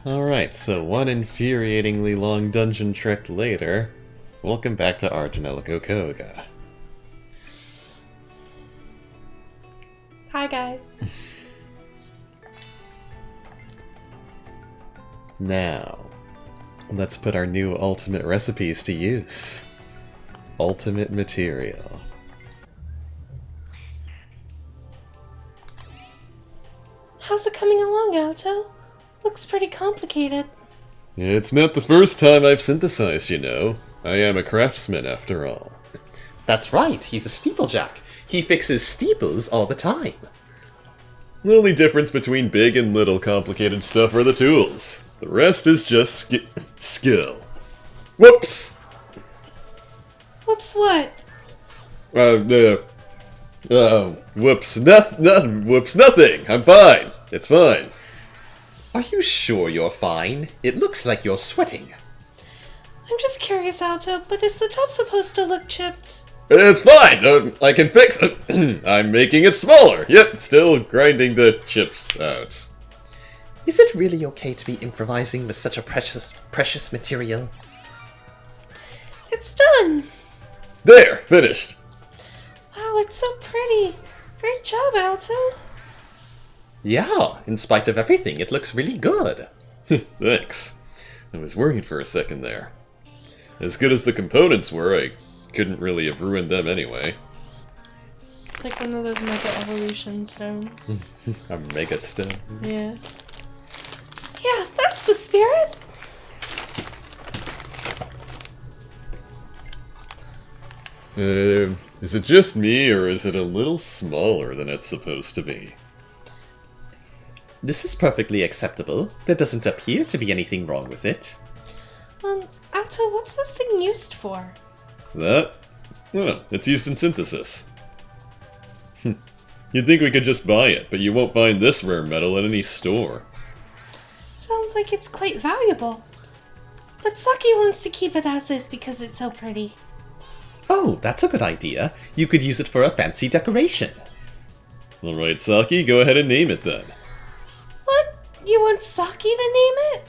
Alright, so one infuriatingly long dungeon trek later, welcome back to our Tonelico Qoga. Hi guys. Now, let's put our new ultimate recipes to use. Ultimate material. How's it coming along, Alto? Looks pretty complicated. It's not the first time I've synthesized, you know. I am a craftsman, after all. That's right, he's a steeplejack. He fixes steeples all the time. The only difference between big and little complicated stuff are the tools. The rest is just skill. Whoops! Whoops what? Whoops, whoops, nothing! I'm fine! It's fine. Are you sure you're fine? It looks like you're sweating. I'm just curious, Alto, but is the top supposed to look chipped? It's fine! I can fix it! I'm making it smaller! Yep, still grinding the chips out. Is it really okay to be improvising with such a precious material? It's done! There! Finished! Wow, it's so pretty! Great job, Alto! Yeah, in spite of everything, it looks really good. Thanks. I was worried for a second there. As good as the components were, I couldn't really have ruined them anyway. It's like one of those Mega Evolution stones. A mega stone. Yeah. Yeah, that's the spirit! Is it just me, or is it a little smaller than it's supposed to be? This is perfectly acceptable. There doesn't appear to be anything wrong with it. Alto, what's this thing used for? That? Well, it's used in synthesis. You'd think we could just buy it, but you won't find this rare metal at any store. Sounds like it's quite valuable. But Saki wants to keep it as is because it's so pretty. Oh, that's a good idea. You could use it for a fancy decoration. Alright, Saki, go ahead and name it then. What? You want Saki to name it?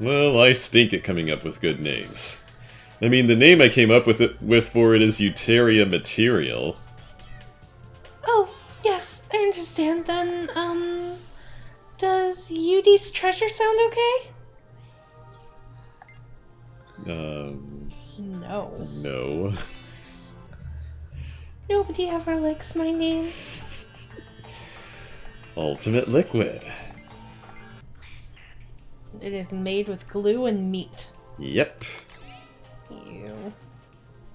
Well, I stink at coming up with good names. I mean, the name I came up with for it is Euteria Material. Oh, yes, I understand. Then, does Yudi's treasure sound okay? No. No. Nobody ever likes my names. Ultimate Liquid. It is made with glue and meat. Yep. Ew.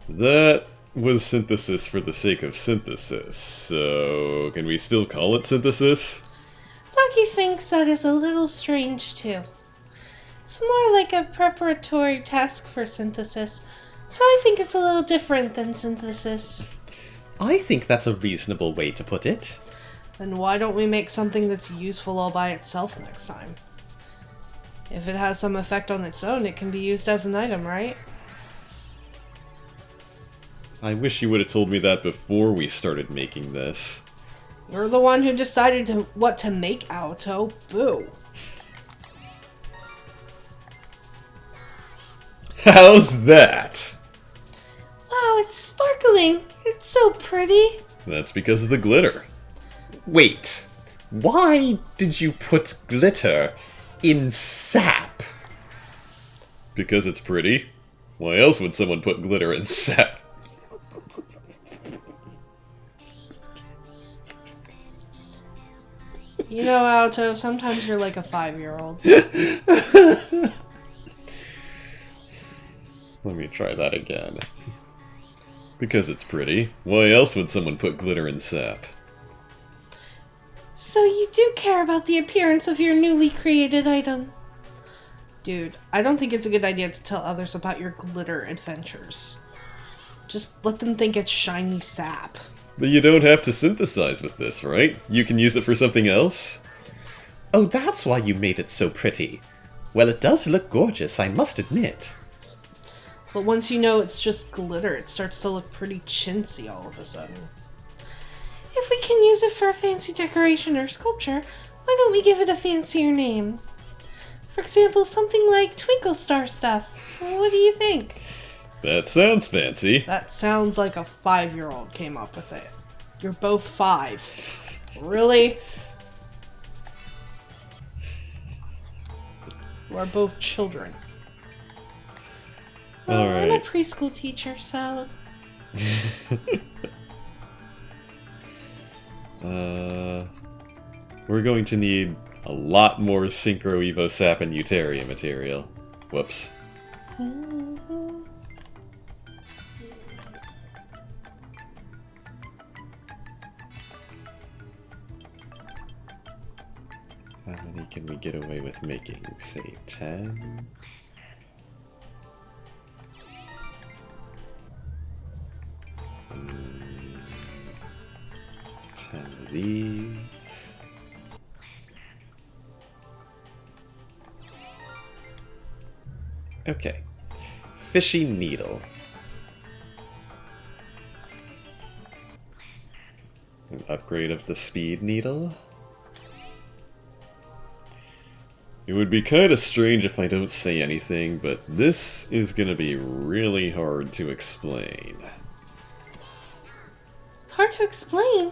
That was synthesis for the sake of synthesis, so can we still call it synthesis? Saki thinks that is a little strange, too. It's more like a preparatory task for synthesis, so I think it's a little different than synthesis. I think that's a reasonable way to put it. Then why don't we make something that's useful all by itself next time? If it has some effect on its own, it can be used as an item, right? I wish you would have told me that before we started making this. You're the one who decided what to make, Alto. Boo. How's that? Wow, it's sparkling. It's so pretty. That's because of the glitter. Wait, why did you put glitter in sap? Because it's pretty. Why else would someone put glitter in sap? You know, Alto, sometimes you're like a 5-year-old. Let me try that again. Because it's pretty. Why else would someone put glitter in sap? So you do care about the appearance of your newly created item. Dude, I don't think it's a good idea to tell others about your glitter adventures. Just let them think it's shiny sap. But you don't have to synthesize with this, right? You can use it for something else? Oh, that's why you made it so pretty. Well, it does look gorgeous, I must admit. But once you know it's just glitter, it starts to look pretty chintzy all of a sudden. If we can use it for a fancy decoration or sculpture, why don't we give it a fancier name? For For example, something like twinkle star stuff. What do you think? That sounds fancy. That sounds like a 5-year-old came up with it. You're both 5. Really? You are both children. Well, I'm a preschool teacher, so... We're going to need a lot more Synchro Evo Sap and Euteria material. Whoops. How many can we get away with making? Say 10? Mm, 10 of these. Okay. Fishy needle. An upgrade of the speed needle. It would be kind of strange if I don't say anything, but this is gonna be really hard to explain. Hard to explain?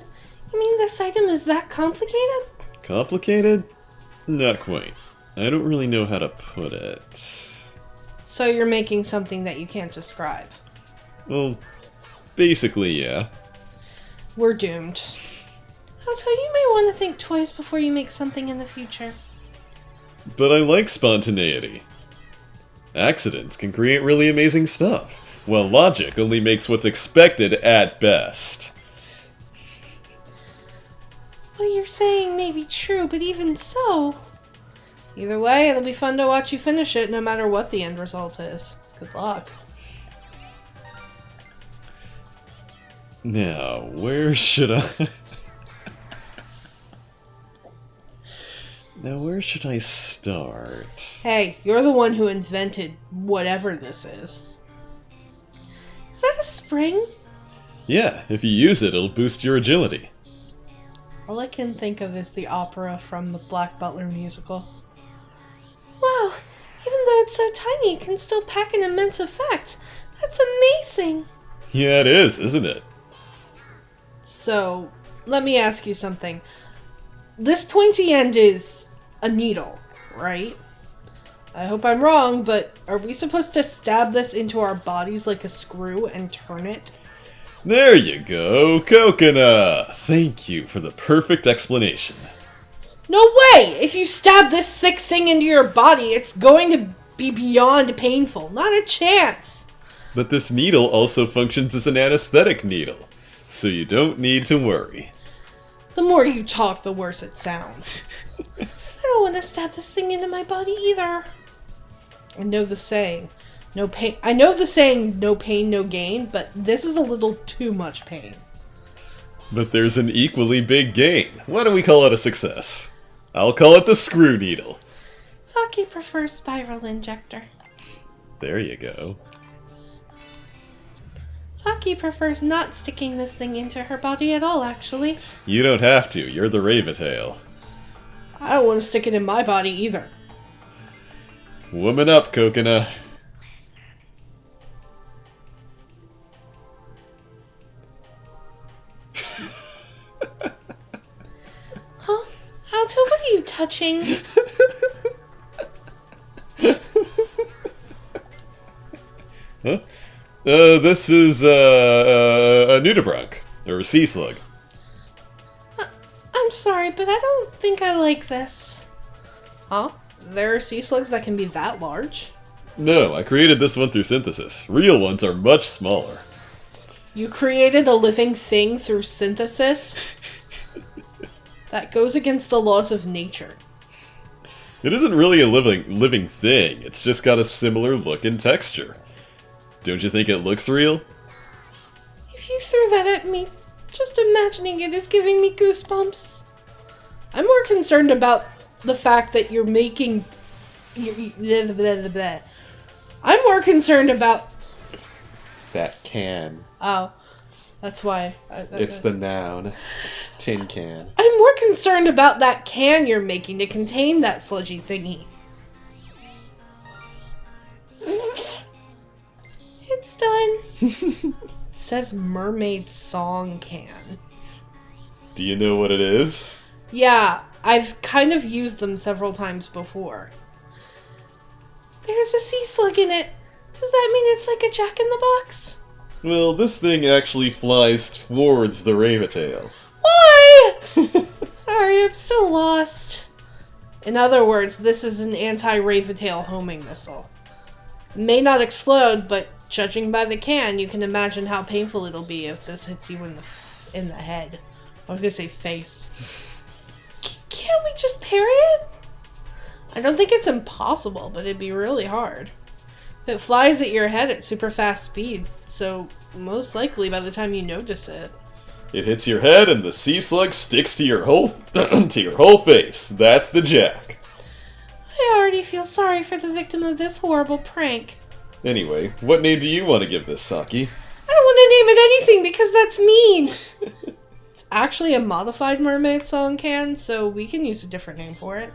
You mean this item is that complicated? Complicated? Not quite. I don't really know how to put it. So you're making something that you can't describe. Well, basically, yeah. We're doomed. Also, you may want to think twice before you make something in the future. But I like spontaneity. Accidents can create really amazing stuff, while logic only makes what's expected at best. What you're saying may be true, but even so... Either way, it'll be fun to watch you finish it, no matter what the end result is. Good luck. Now, where should I... Now, where should I start? Hey, you're the one who invented whatever this is. Is that a spring? Yeah, if you use it, it'll boost your agility. All I can think of is the opera from the Black Butler musical. Wow, even though it's so tiny, it can still pack an immense effect. That's amazing! Yeah, it is, isn't it? So, let me ask you something. This pointy end is a needle, right? I hope I'm wrong, but are we supposed to stab this into our bodies like a screw and turn it? There you go, Coconut! Thank you for the perfect explanation. No way! If you stab this thick thing into your body, it's going to be beyond painful. Not a chance! But this needle also functions as an anesthetic needle, so you don't need to worry. The more you talk, the worse it sounds. I don't want to stab this thing into my body either. I know the saying, no pain. I know the saying, no pain, no gain, but this is a little too much pain. But there's an equally big gain. Why don't we call it a success? I'll call it the screw needle. Saki prefers spiral injector. There you go. Saki prefers not sticking this thing into her body at all, actually. You don't have to. You're the Raventail. I don't want to stick it in my body either. Woman up, Coconut. Huh? Alto, what are you touching? Huh? This is, a nudibranch, or a sea slug. I'm sorry, but I don't think I like this. Huh? There are sea slugs that can be that large? No, I created this one through synthesis. Real ones are much smaller. You created a living thing through synthesis? That goes against the laws of nature. It isn't really a living thing, it's just got a similar look and texture. Don't you think it looks real? If you threw that at me, just imagining it is giving me goosebumps. I'm more concerned about the fact that you're making... I'm more concerned about... That can. Oh, that's why. It's the noun. Tin can. I'm more concerned about that can you're making to contain that sludgy thingy. it's done. It says mermaid song can. Do you know what it is? Yeah, I've kind of used them several times before. There's a sea slug in it. Does that mean it's like a jack-in-the-box? Well, this thing actually flies towards the Raventail. Why? Sorry, I'm still lost. In other words, this is an anti-Raventail homing missile. It may not explode, but judging by the can, you can imagine how painful it'll be if this hits you in the head. I was gonna say face. Can't we just parry it? I don't think it's impossible, but it'd be really hard. It flies at your head at super fast speed, so most likely by the time you notice it. It hits your head and the sea slug sticks to your whole to your whole face. That's the jack. I already feel sorry for the victim of this horrible prank. Anyway, what name do you want to give this, Saki? I don't want to name it anything because that's mean. It's actually a modified mermaid song can, so we can use a different name for it.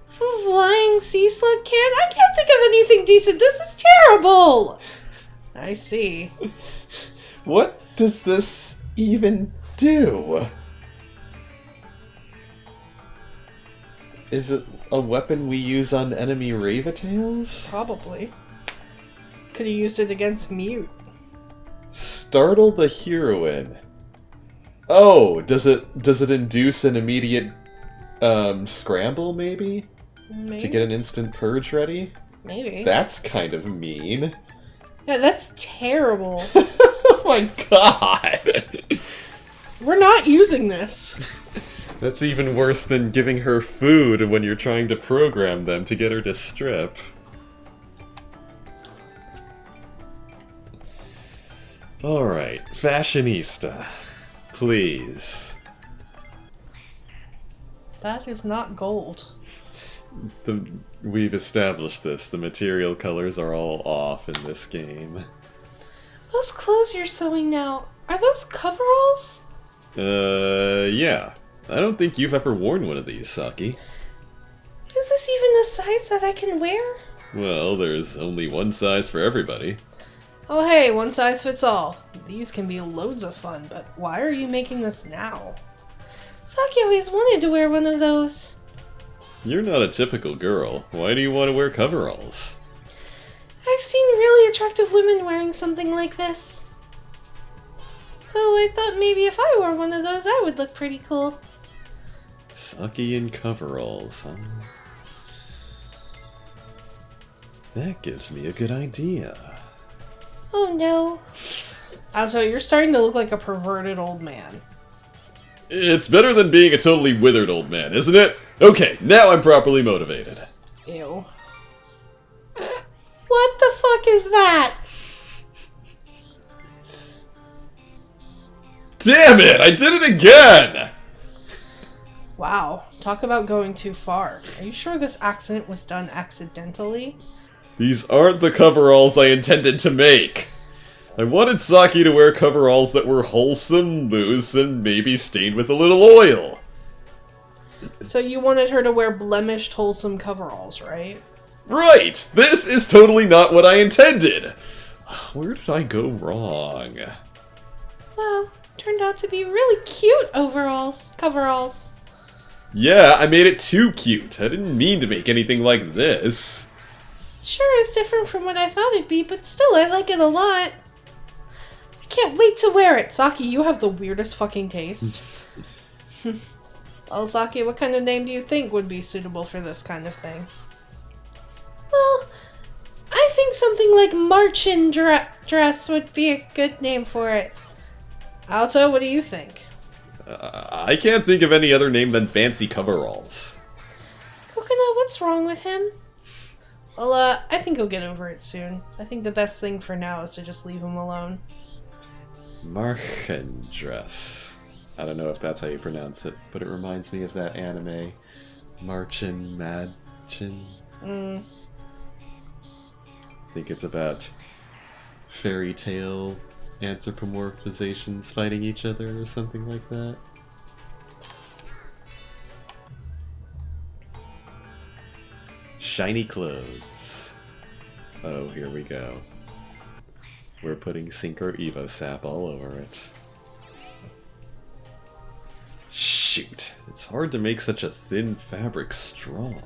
Flying sea slug can? I can't think of anything decent. This is terrible. I see. What does this even do? Is it a weapon we use on enemy Raventails? Probably. Could have used it against Mute. Startle the heroine. Oh, does it induce an immediate scramble maybe? Maybe. To get an instant purge ready? Maybe. That's kind of mean. Yeah, that's terrible. Oh my god! We're not using this. That's even worse than giving her food when you're trying to program them to get her to strip. Alright, fashionista. Please. That is not gold. We've established this. The material colors are all off in this game. Those clothes you're sewing now, are those coveralls? Yeah. I don't think you've ever worn one of these, Saki. Is this even a size that I can wear? Well, there's only one size for everybody. Oh hey, one size fits all. These can be loads of fun, but why are you making this now? Saki always wanted to wear one of those. You're not a typical girl. Why do you want to wear coveralls? I've seen really attractive women wearing something like this. So I thought maybe if I wore one of those, I would look pretty cool. Saki in coveralls, huh? That gives me a good idea. Oh no. Also, you're starting to look like a perverted old man. It's better than being a totally withered old man, isn't it? Okay, now I'm properly motivated. Ew. What the fuck is that? Damn it! I did it again! Wow, talk about going too far. Are you sure this accident was done accidentally? These aren't the coveralls I intended to make. I wanted Saki to wear coveralls that were wholesome, loose, and maybe stained with a little oil. So you wanted her to wear blemished, wholesome coveralls, right? Right! This is totally not what I intended! Where did I go wrong? Well, turned out to be really cute overalls, coveralls. Yeah, I made it too cute. I didn't mean to make anything like this. Sure is different from what I thought it'd be, but still I like it a lot. I can't wait to wear it. Saki, you have the weirdest fucking taste. Well, Saki, what kind of name do you think would be suitable for this kind of thing? Well, I think something like Marchin Dress would be a good name for it. Alto, what do you think? I can't think of any other name than Fancy Coveralls. Coconut, what's wrong with him? Well, I think he'll get over it soon. I think the best thing for now is to just leave him alone. Marchendress. I don't know if that's how you pronounce it, but it reminds me of that anime, Marchin Madchin. I think it's about fairy tale anthropomorphizations fighting each other or something like that. Shiny clothes. Oh, here we go. We're putting Synchro Evo Sap all over it. Shoot, it's hard to make such a thin fabric strong.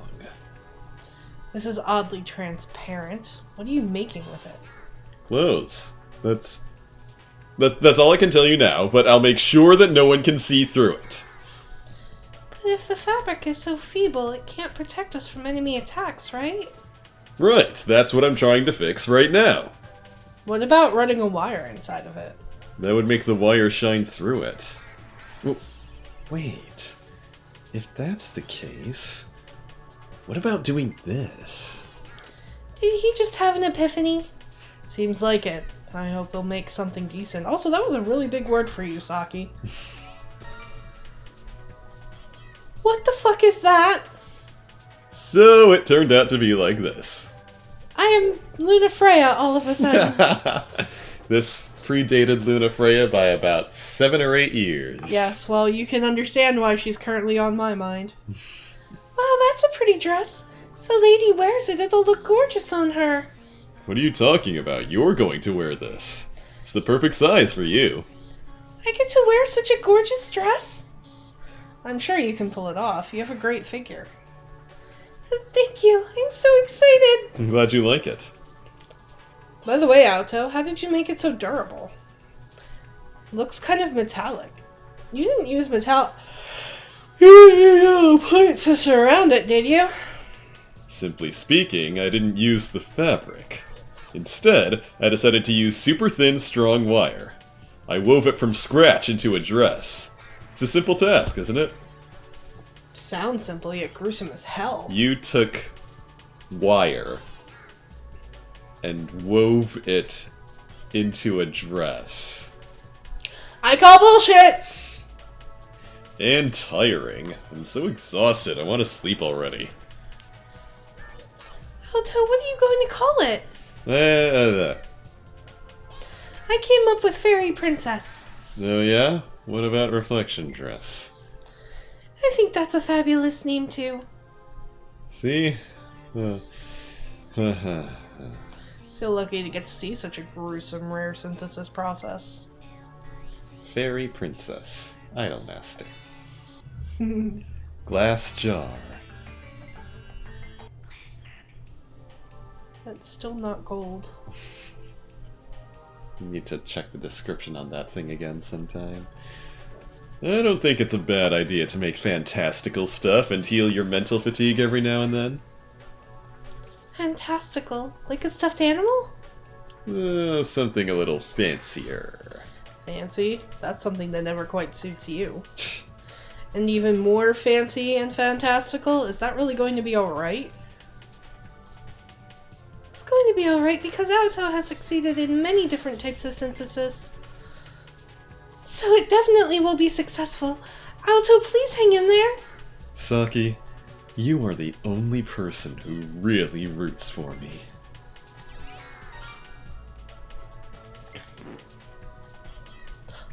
This is oddly transparent. What are you making with it? Clothes. That's all I can tell you now, but I'll make sure that no one can see through it. But if the fabric is so feeble, it can't protect us from enemy attacks, right? Right, that's what I'm trying to fix right now. What about running a wire inside of it? That would make the wire shine through it. Well, wait. If that's the case, what about doing this? Did he just have an epiphany? Seems like it. I hope he'll make something decent. Also, that was a really big word for you, Saki. What the fuck is that? So it turned out to be like this. I am Luna Freya all of a sudden. This predated Luna Freya by about 7 or 8 years. Yes, well, you can understand why she's currently on my mind. Wow, that's a pretty dress. If the lady wears it, it'll look gorgeous on her. What are you talking about? You're going to wear this. It's the perfect size for you. I get to wear such a gorgeous dress? I'm sure you can pull it off. You have a great figure. Thank you. I'm so excited. I'm glad you like it. By the way, Auto, how did you make it so durable? Looks kind of metallic. You didn't use metallic plates to surround it, did you? Simply speaking, I didn't use the fabric. Instead, I decided to use super thin, strong wire. I wove it from scratch into a dress. It's a simple task, isn't it? Sounds simple, yet gruesome as hell. You took wire and wove it into a dress. I call bullshit! And tiring. I'm so exhausted. I want to sleep already. Auto, what are you going to call it? I came up with Fairy Princess. Oh yeah? What about Reflection Dress? I think that's a fabulous name too. See? Feel lucky to get to see such a gruesome rare synthesis process. Fairy Princess. Idolmaster. Glass jar. That's still not gold. You need to check the description on that thing again sometime. I don't think it's a bad idea to make fantastical stuff and heal your mental fatigue every now and then. Fantastical? Like a stuffed animal? Something a little fancier. Fancy? That's something that never quite suits you. And even more fancy and fantastical? Is that really going to be alright? It's going to be alright because Auto has succeeded in many different types of synthesis. So it definitely will be successful. Auto, please hang in there. Saki, you are the only person who really roots for me.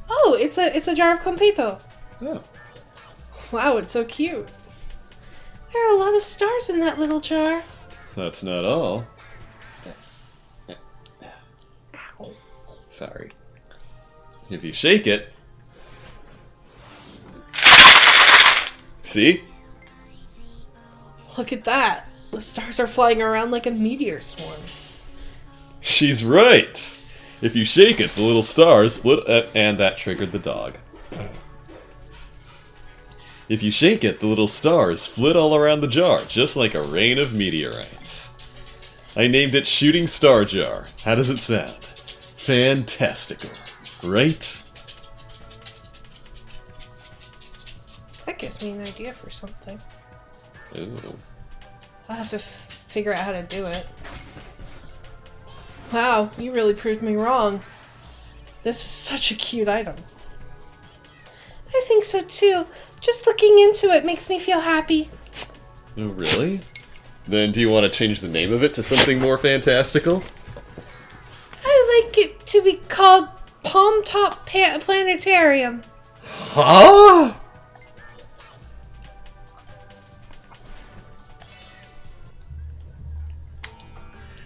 Oh, it's a jar of compito. Oh. Wow, it's so cute. There are a lot of stars in that little jar. That's not all. Ow. Sorry. If you shake it... See? Look at that. The stars are flying around like a meteor swarm. She's right! If you shake it, the little stars split, and that triggered the dog. If you shake it, the little stars flit all around the jar, just like a rain of meteorites. I named it Shooting Star Jar. How does it sound? Fantastical, right? That gives me an idea for something. Ooh. I'll have to figure out how to do it. Wow, you really proved me wrong. This is such a cute item. I think so too. Just looking into it makes me feel happy. Oh, really? Then do you want to change the name of it to something more fantastical? I like it to be called Palm Top Planetarium. Huh?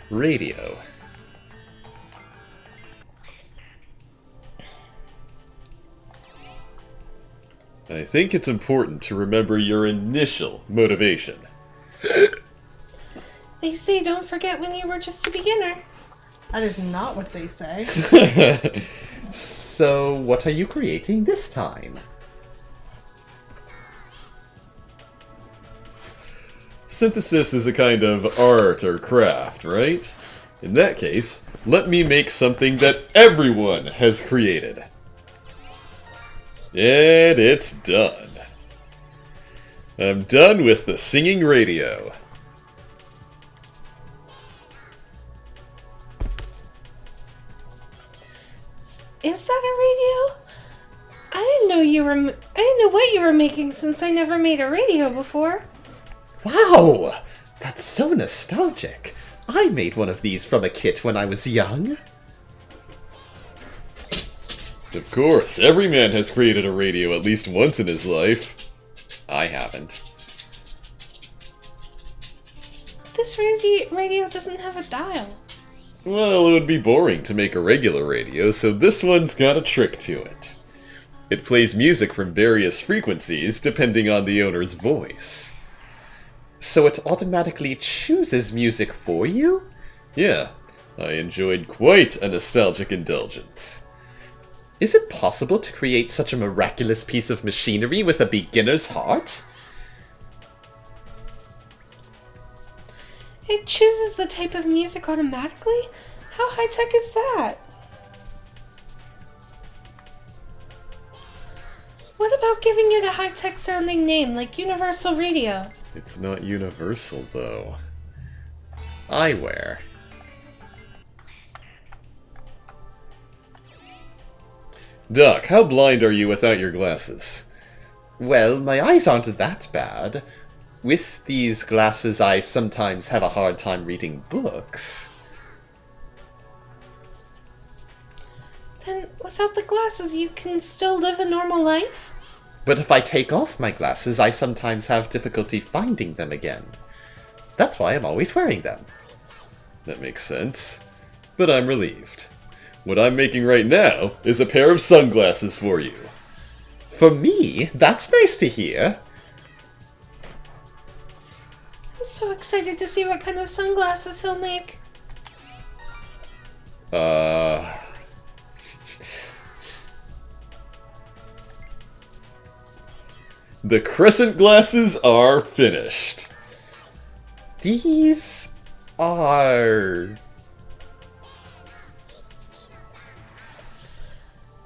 Radio. I think it's important to remember your initial motivation. They say don't forget when you were just a beginner. That is not what they say. So, what are you creating this time? Synthesis is a kind of art or craft, right? In that case, let me make something that everyone has created. And it's done. I'm done with the singing radio. Is that a radio? I didn't know what you were making since I never made a radio before. Wow! That's so nostalgic. I made one of these from a kit when I was young. Of course, every man has created a radio at least once in his life. I haven't. This radio doesn't have a dial. Well, it would be boring to make a regular radio, so this one's got a trick to it. It plays music from various frequencies depending on the owner's voice. So it automatically chooses music for you? Yeah, I enjoyed quite a nostalgic indulgence. Is it possible to create such a miraculous piece of machinery with a beginner's heart? It chooses the type of music automatically? How high-tech is that? What about giving it a high-tech sounding name like Universal Radio? It's not universal, though. Eyewear. Doc, how blind are you without your glasses? Well, my eyes aren't that bad. With these glasses, I sometimes have a hard time reading books. Then, without the glasses, you can still live a normal life? But if I take off my glasses, I sometimes have difficulty finding them again. That's why I'm always wearing them. That makes sense. But I'm relieved. What I'm making right now is a pair of sunglasses for you. For me? That's nice to hear. I'm so excited to see what kind of sunglasses he'll make. The crescent glasses are finished. These are...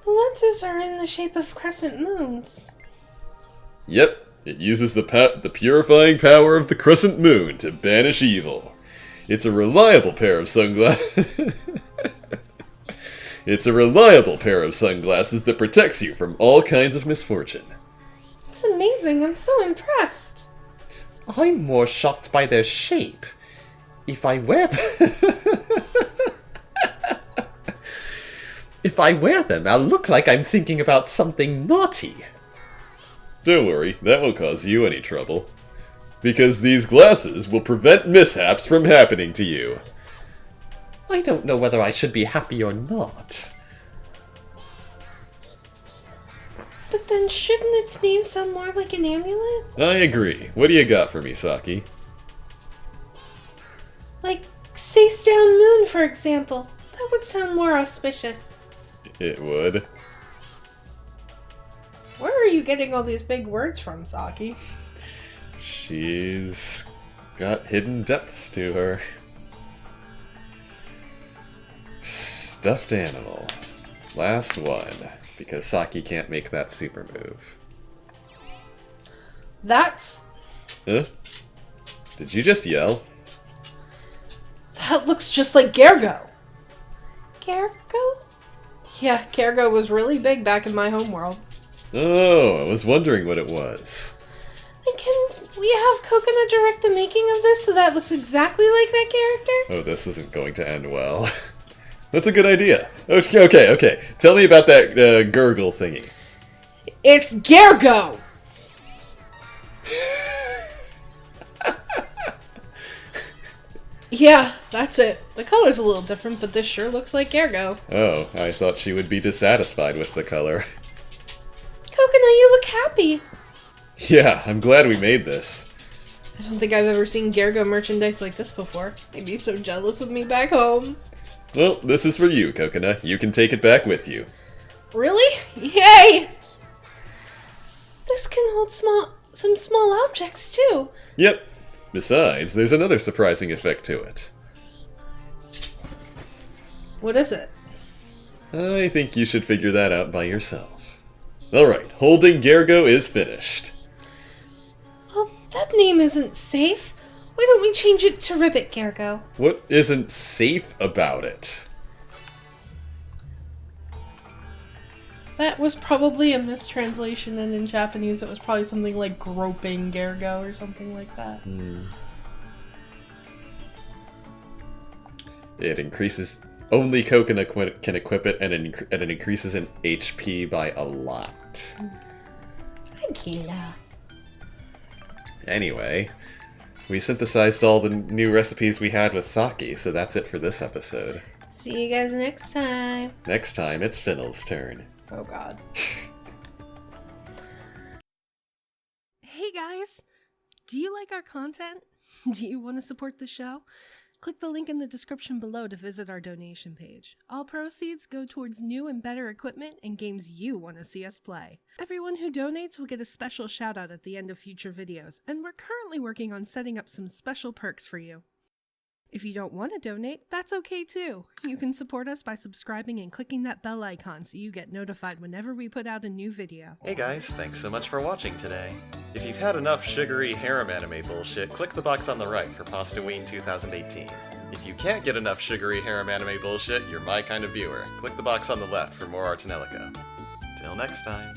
The lenses are in the shape of crescent moons. Yep, it uses the purifying power of the crescent moon to banish evil. It's a reliable pair of sunglasses. It's a reliable pair of sunglasses that protects you from all kinds of misfortune. It's amazing. I'm so impressed. I'm more shocked by their shape. If I wear them... If I wear them, I'll look like I'm thinking about something naughty. Don't worry, that won't cause you any trouble. Because these glasses will prevent mishaps from happening to you. I don't know whether I should be happy or not. But then shouldn't its name sound more like an amulet? I agree. What do you got for me, Saki? Like face down moon, for example. That would sound more auspicious. It would. Where are you getting all these big words from, Saki? She's got hidden depths to her. Stuffed animal. Last one. Because Saki can't make that super move. That's... Huh? Did you just yell? That looks just like Gergo. Gergo? Yeah, Gergo was really big back in my homeworld. Oh, I was wondering what it was. Then can we have Coconut direct the making of this so that looks exactly like that character? Oh, this isn't going to end well. That's a good idea. Okay. Tell me about that gurgle thingy. It's Gergo! Yeah, that's it. The color's a little different, but this sure looks like Gergo. Oh, I thought she would be dissatisfied with the color. you look happy. Yeah, I'm glad we made this. I don't think I've ever seen Gergo merchandise like this before. They'd be so jealous of me back home. Well, this is for you, Coconut. You can take it back with you. Really? Yay! This can hold some small objects, too. Yep. Besides, there's another surprising effect to it. What is it? I think you should figure that out by yourself. Alright, holding Gergo is finished. Well, that name isn't safe. Why don't we change it to Ribbit Gergo? What isn't safe about it? That was probably a mistranslation, and in Japanese it was probably something like groping Gergo or something like that. It increases... Only Coconut can equip it, and it increases in HP by a lot. Thank you. Anyway, we synthesized all the new recipes we had with sake, so that's it for this episode. See you guys next time. Next time, it's Finnell's turn. Oh god. Hey guys! Do you like our content? Do you want to support the show? Click the link in the description below to visit our donation page. All proceeds go towards new and better equipment and games you want to see us play. Everyone who donates will get a special shout out at the end of future videos, and we're currently working on setting up some special perks for you. If you don't want to donate, that's okay too. You can support us by subscribing and clicking that bell icon so you get notified whenever we put out a new video. Hey guys, thanks so much for watching today. If you've had enough sugary harem anime bullshit, click the box on the right for Pastaween 2018. If you can't get enough sugary harem anime bullshit, you're my kind of viewer. Click the box on the left for more Tonelico. Till next time.